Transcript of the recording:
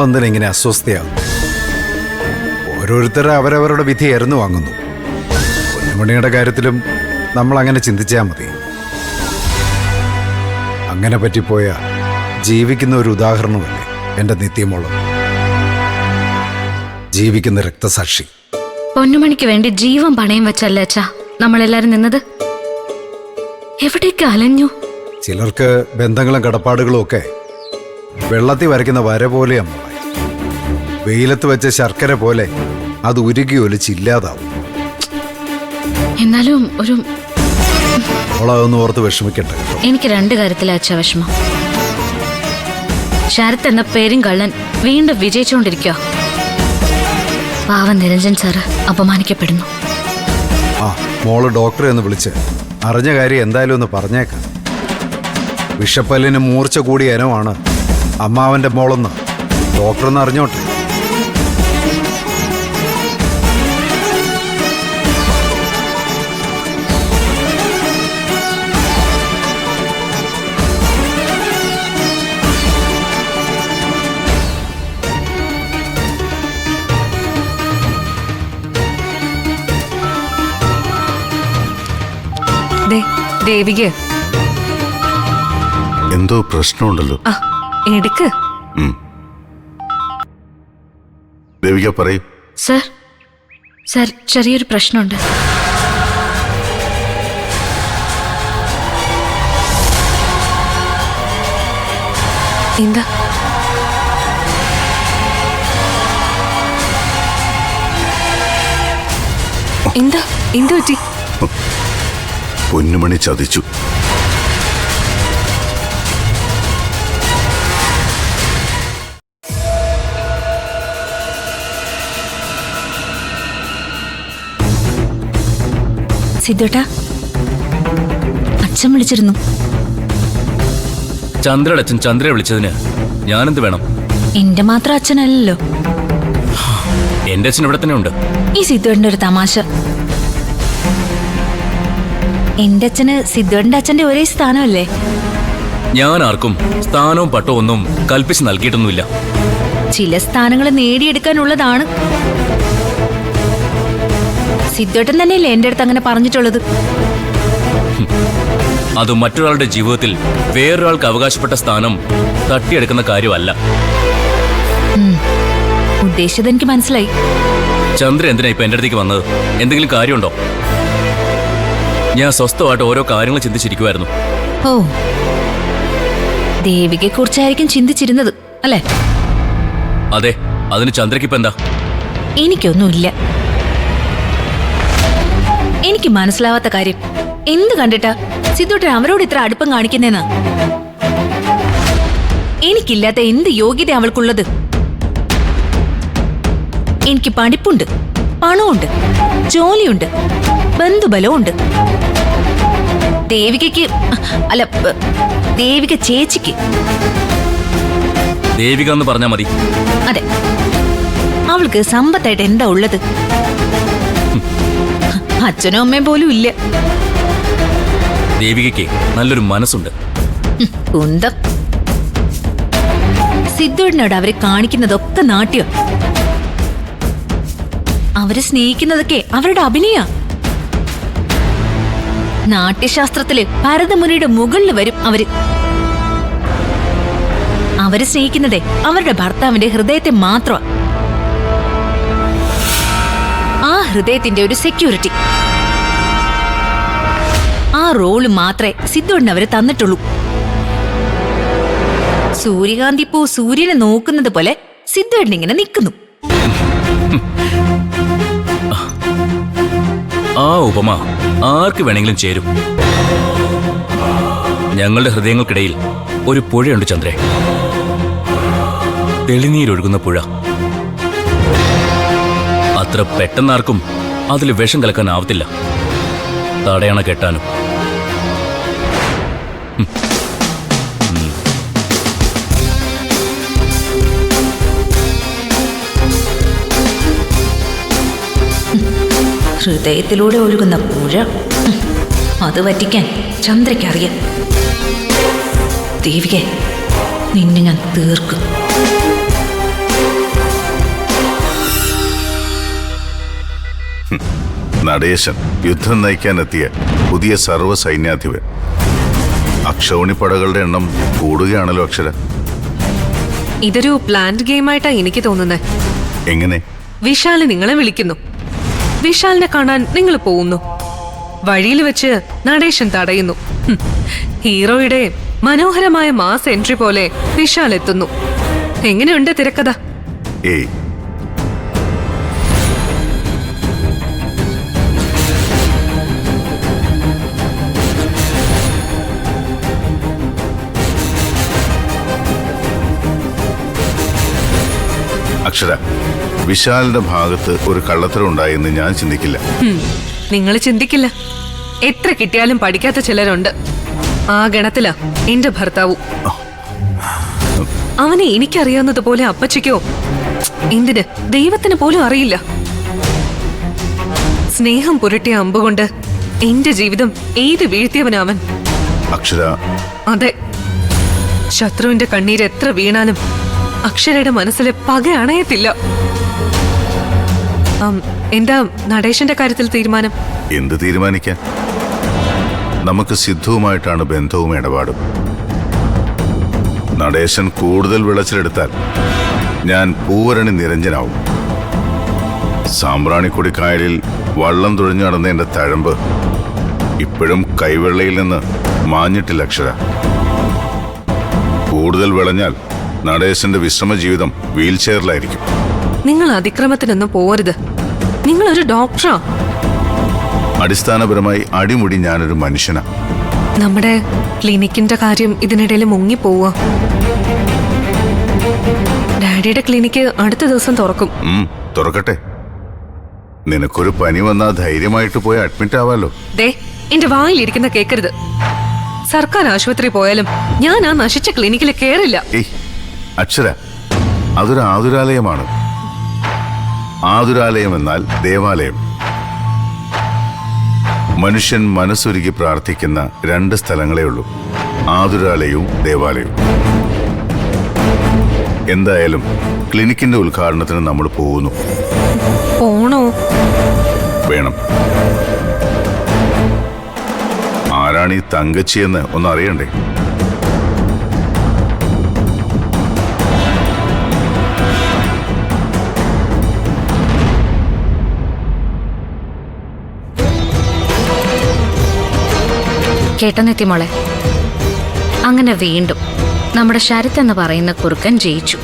നമ്മളെന്തിനാ ഇങ്ങനെ അസ്വസ്ഥയാകും? ഓരോരുത്തർ അവരവരുടെ വിധി എറിഞ്ഞു വാങ്ങുന്നു. പൊന്നുമണിയുടെ കാര്യത്തിലും നമ്മൾ അങ്ങനെ ചിന്തിച്ചാൽ മതി. അങ്ങനെ പറ്റിപ്പോയ ജീവിക്കുന്ന ഒരു ഉദാഹരണമല്ലേ എൻ്റെ നിത്യമോള്. ജീവിക്കുന്ന രക്തസാക്ഷി. പൊന്നുമണിക്ക് വേണ്ടി ജീവൻ പണയം വെച്ചല്ലേ അച്ഛാ നമ്മളെല്ലാരും നിന്നത്? എവിടേക്ക് അലഞ്ഞു? ചിലർക്ക് ബന്ധങ്ങളും കടപ്പാടുകളും ഒക്കെ വെള്ളത്തിൽ വരയ്ക്കുന്ന വര പോലെ അമ്മ. വെയിലത്ത് വെച്ച ശർക്കര പോലെ അത് ഉരുകി ഒലിച്ചില്ലാതാവും. എന്നാലും ഒരു അവളതൊന്നും ഓർത്ത് വിഷമിക്കട്ടെ. എനിക്ക് രണ്ട് കാര്യത്തിലാ അച്ഛാ വിഷമം. ശരത് എന്ന പേരും കള്ളൻ വീണ്ടും വിജയിച്ചുകൊണ്ടിരിക്കുക. പാവം നിരഞ്ജൻ സാറ് അപമാനിക്കപ്പെടുന്നു. ആ മോള് ഡോക്ടറെ ഒന്ന് വിളിച്ച് അറിഞ്ഞ കാര്യം എന്തായാലും ഒന്ന് പറഞ്ഞേക്കാം. വിഷപ്പല്ലിന് മൂർച്ച കൂടിയ ഇനമാണ് അമ്മാവന്റെ മോളെന്ന് ഡോക്ടറൊന്ന് അറിഞ്ഞോട്ടെ. ദേവിക എന്തോ പ്രശ്നമുണ്ടല്ലോ. എടുക്ക്. ദേവിക പറയൂ. സർ ചെറിയൊരു പ്രശ്നമുണ്ട്. എന്താ? എന്താ എന്ത് പറ്റി? പൊന്നുമണി ചതിച്ചു. സിദ്ധുട്ടാ, അച്ഛൻ വിളിച്ചിരുന്നു. ചന്ദ്രയുടെ അച്ഛൻ ചന്ദ്രയെ വിളിച്ചതിന് ഞാനെന്ത് വേണം? എന്റെ മാത്രം അച്ഛനല്ലല്ലോ. എന്റെ അച്ഛൻ ഇവിടെ തന്നെ ഉണ്ട്. ഈ സിദ്ധുവേട്ടന്റെ ഒരു തമാശ. എന്റെ അച്ഛന് സിദ്ധുവേട്ടന്റെ അച്ഛന്റെ ഒരേ സ്ഥാനമല്ലേ? ഞാൻ ആർക്കും സ്ഥാനവും പട്ടവും ഒന്നും കൽപ്പിച്ച് നൽകിയിട്ടൊന്നുമില്ല. ചില സ്ഥാനങ്ങൾ നേടിയെടുക്കാനുള്ളതാണ്. സിദ്ധുവേട്ടൻ തന്നെയല്ലേ എന്റെ അടുത്ത് അങ്ങനെ പറഞ്ഞിട്ടുള്ളത്? അത് മറ്റൊരാളുടെ ജീവിതത്തിൽ വേറൊരാൾക്ക് അവകാശപ്പെട്ട സ്ഥാനം തട്ടിയെടുക്കുന്ന കാര്യമല്ല. ഉദ്ദേശിച്ചത് എനിക്ക് മനസ്സിലായി. ചന്ദ്ര എന്തിനാ ഇപ്പൊ എന്റെ അടുത്തേക്ക് വന്നത്? എന്തെങ്കിലും കാര്യമുണ്ടോ? ഞാൻ സ്വസ്ഥമായിട്ട് ഓരോ കാര്യങ്ങൾ ചിന്തിച്ചിരിക്കുമായിരുന്നു. ഓ, ദേവികയെ കുറിച്ചായിരിക്കും ചിന്തിച്ചിരുന്നത് അല്ലേ? അതെ. അതിന് ചന്ദ്രയ്ക്കിപ്പോ എന്താ? എനിക്കൊന്നുമില്ല. എനിക്ക് മനസ്സിലാവാത്ത കാര്യം എന്ത് കണ്ടിട്ടാ സിദ്ധുട്ടൻ അവരോട് ഇത്ര അടുപ്പം കാണിക്കുന്നേന്നാ? എനിക്കില്ലാത്ത എന്ത് യോഗ്യത അവൾക്കുള്ളത്? എനിക്ക് പഠിപ്പുണ്ട്, പണമുണ്ട്, ജോലിയുണ്ട്, ബന്ധുബലവും ഉണ്ട്. ദേവികയ്ക്ക് അല്ല, ദേവിക ചേച്ചിക്ക്. ദേവിക എന്ന് പറഞ്ഞാ മതി. അതെ, അവൾക്ക് സമ്പത്തായിട്ട് എന്താ ഉള്ളത്? അച്ഛനും അമ്മയും പോലും ഇല്ല. ദേവികയ്ക്ക് നല്ലൊരു മനസ്സുണ്ട്. കുന്തം. സിദ്ധുവിനോട് അവരെ കാണിക്കുന്നതൊക്കെ നാട്യം. അവരെ സ്നേഹിക്കുന്നതൊക്കെ അവരുടെ അഭിനയ. നാട്യശാസ്ത്രത്തില് ഭരതമുനിയുടെ മുകളിൽ വരും അവര്. അവര് സ്നേഹിക്കുന്നതേ അവരുടെ ഭർത്താവിന്റെ ഹൃദയത്തെ മാത്രം. ആ ഹൃദയത്തിന്റെ ഒരു സെക്യൂരിറ്റി, ആ റോള് മാത്രമേ സിദ്ധുവിന് അവര് തന്നിട്ടുള്ളൂ. സൂര്യകാന്തി പൂ സൂര്യനെ നോക്കുന്നത് പോലെ സിദ്ധുവിന് ഇങ്ങനെ നിൽക്കുന്നു. ആ ഉപമ ആർക്ക് വേണമെങ്കിലും ചേരും. ഞങ്ങളുടെ ഹൃദയങ്ങൾക്കിടയിൽ ഒരു പുഴയുണ്ട് ചന്ദ്രേ. തെളിനീരൊഴുകുന്ന പുഴ. അത്ര പെട്ടെന്നാർക്കും അതിൽ വിഷം കലക്കാനാവത്തില്ല, തടയണ കെട്ടാനും. ഹൃദയത്തിലൂടെ ഒഴുകുന്ന പുഴ, അത് വറ്റിക്കാൻ ചന്ദ്രയ്ക്കറിയാം. ദേവികെ, നിന്നെ ഞാൻ തീർക്കും. നടേശൻ യുദ്ധം നയിക്കാനെത്തിയ പുതിയ സർവ്വ സൈന്യാധിപൻ. അക്ഷൗണിപ്പടകളുടെ എണ്ണം കൂടുകയാണല്ലോ അക്ഷര. ഇതൊരു പ്ലാൻഡ് ഗെയിമായിട്ടാ എനിക്ക് തോന്നുന്നത്. എങ്ങനെ? വിശാല് നിങ്ങളെ വിളിക്കുന്നു, വിശാലിനെ കാണാൻ നിങ്ങൾ പോകുന്നു, വഴിയിൽ വെച്ച് നടേശൻ തടയുന്നു. ഹീറോയുടെ മനോഹരമായ മാസ് എൻട്രി പോലെ വിശാൽ എത്തുന്നു. എങ്ങനെയുണ്ട് തിരക്കഥ? ഏയ്, അക്ഷര, വിശാലിന്റെ ഭാഗത്ത് ഒരു കള്ളത്തരം ഉണ്ടായെന്ന് ഞാൻ ചിന്തിക്കില്ല. നിങ്ങൾ ചിന്തിക്കില്ല. എത്ര കിട്ടിയാലും പഠിക്കാത്ത ചിലരുണ്ട്. ആ ഗണത്തിലാ എന്റെ ഭർത്താവും. അവനെ എനിക്കറിയാവുന്നതുപോലെ അപ്പച്ചിക്കോ എന്തിന് ദൈവത്തിന് പോലും അറിയില്ല. സ്നേഹം പുരട്ടിയ അമ്പുകൊണ്ട് എന്റെ ജീവിതം ഏത് വീഴ്ത്തിയവനവൻ. അക്ഷര, അതെ, ശത്രുവിന്റെ കണ്ണീര് എത്ര വീണാലും അക്ഷരയുടെ മനസ്സിലെ പക അണയത്തില്ല. എന്താ നടേശന്റെ കാര്യത്തിൽ തീരുമാനം? എന്ത് തീരുമാനിക്കാൻ? നമുക്ക് സിദ്ധുവുമായിട്ടാണ് ബന്ധവും ഇടപാടും. നടേശൻ കൂടുതൽ വിളച്ചിലെടുത്താൽ ഞാൻ പൂവരണി നിരഞ്ജനാവും. സാമ്പ്രാണിക്കൊടി കായലിൽ വള്ളം തുഴഞ്ഞു നടന്ന എന്റെ തഴമ്പ് ഇപ്പോഴും കൈവെള്ളയിൽ നിന്ന് മാഞ്ഞിട്ടില്ല അക്ഷര. കൂടുതൽ വിളഞ്ഞാൽ നടേശന്റെ വിശ്രമ ജീവിതം വീൽ ചെയറിലായിരിക്കും. നിങ്ങൾ അതിക്രമത്തിനൊന്നും പോവരുത്. നിങ്ങളൊരു ഡോക്ടറാ. അടിസ്ഥാനപരമായി അടിമുടി ഞാനൊരു മനുഷ്യനാ. നമ്മുടെ ക്ലിനിക്കിന്റെ കാര്യം ഇതിനിടയിൽ മുങ്ങിപ്പോവുക. ഡാഡിയുടെ ക്ലിനിക്ക് അടുത്ത ദിവസം തുറക്കും. തുറക്കട്ടെ. നിനക്കൊരു പനി വന്നാ ധൈര്യമായിട്ട് പോയി അഡ്മിറ്റ് ആവാലോ. ദേ, എന്റെ വായിലിരിക്കുന്ന കേക്കരുത്. സർക്കാർ ആശുപത്രി പോയാലും ഞാൻ ആ നശിച്ച ക്ലിനിക്കിൽ കേറില്ല. ഏയ് അക്ഷര, അതൊരു ആതുരാലയമാണ്. ആതുരാലയം എന്നാൽ ദേവാലയം. മനുഷ്യൻ മനസ്സൊരുക്കി പ്രാർത്ഥിക്കുന്ന രണ്ട് സ്ഥലങ്ങളേ ഉള്ളൂ, ആതുരാലയവും ദേവാലയവും. എന്തായാലും ക്ലിനിക്കിന്റെ ഉദ്ഘാടനത്തിന് നമ്മൾ പോകുന്നു. പോണോ? വേണം. ആരാണ് ഈ തങ്കച്ചിയെന്ന് ഒന്ന് അറിയണ്ടേ? കേട്ടെന്നെത്തി മോളെ. അങ്ങനെ വീണ്ടും നമ്മുടെ ശരത് എന്ന് പറയുന്ന കുറുക്കൻ ജയിച്ചു.